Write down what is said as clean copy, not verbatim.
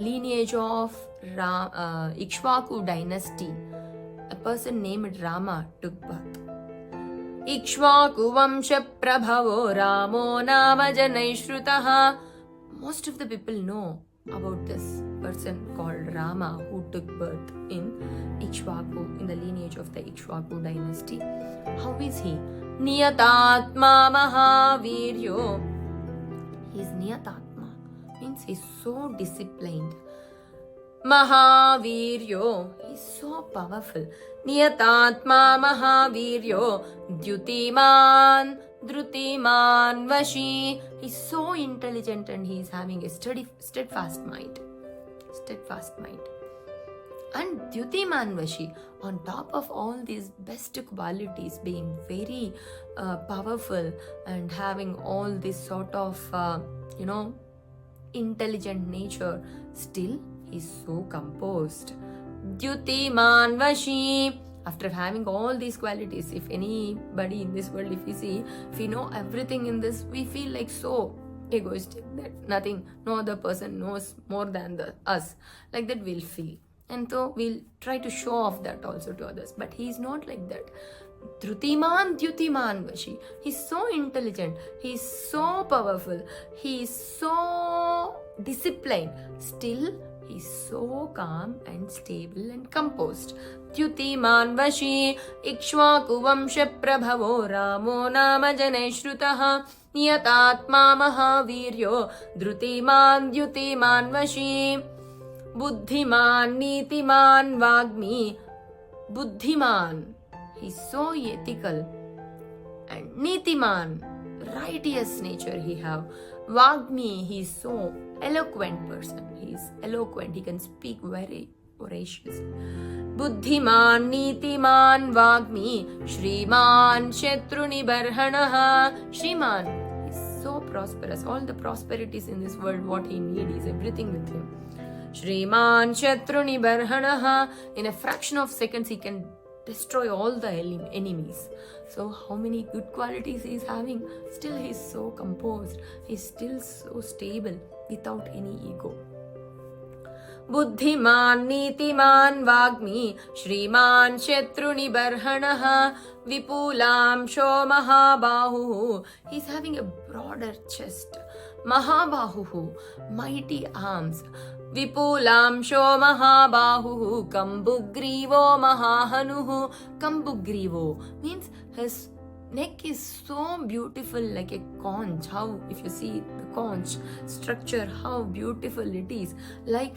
lineage of Ikshvaku dynasty, a person named Rama took birth. Ikshvaku Vamsha Prabhavo Ramo Nama Janaishrutaha. Most of the people know about this person called Rama who took birth in Ikshvaku, in the lineage of the Ikshvaku dynasty. How is he? Niyatatma Mahaviryo. He is Niyatatma, means he is so disciplined. Mahaviryo, he is so powerful. Niyatatma Mahaviryo, Dhyutiman, Drutiman Vashi. He is so intelligent and he is having a steadfast mind. Steadfast mind. And Dhyutiman Vashi, on top of all these best qualities, being very powerful and having all this sort of, intelligent nature, still he's so composed. Dhyutiman Vashi. After having all these qualities, if anybody in this world, if we know everything in this, we feel like so egoistic that no other person knows more than us. Like that we'll feel. And so we'll try to show off that also to others. But he's not like that. Dhyutiman Vashi. He's so intelligent. He's so powerful. He's so disciplined. Still, he's so calm and stable and composed. Dhyutiman Vashi. Ikshvaku Vamsha Prabhavo Ramo Nama Janaishrutaha. Niyatatma Mahaviryo. Dhyutiman Vashi. Buddhiman Nitiman Vagmi. Buddhiman, he's so ethical. And Nitiman, righteous nature he have. Vagmi, he's so eloquent person. He's eloquent, he can speak very voraciously. Buddhiman Nitiman Vagmi. Shriman Shatruni Barhanaha. Shriman, he's so prosperous. All the prosperities in this world, what he needs is everything with him. Shriman Shatruni Barhanaha. In a fraction of seconds, he can destroy all the enemies. So, how many good qualities he is having? Still, he is so composed. He is still so stable without any ego. Buddhiman Nitiman Vagmi. Shriman Shatruni Barhanaha. Vipulam Sho Mahabahu. He is having a broader chest. Mahabahu, mighty arms. Vipulam Sho Mahabahu. Kambugrivo Mahahanuhu. Kambugrivo means his neck is so beautiful, like a conch. How, if you see the conch structure, how beautiful it is. Like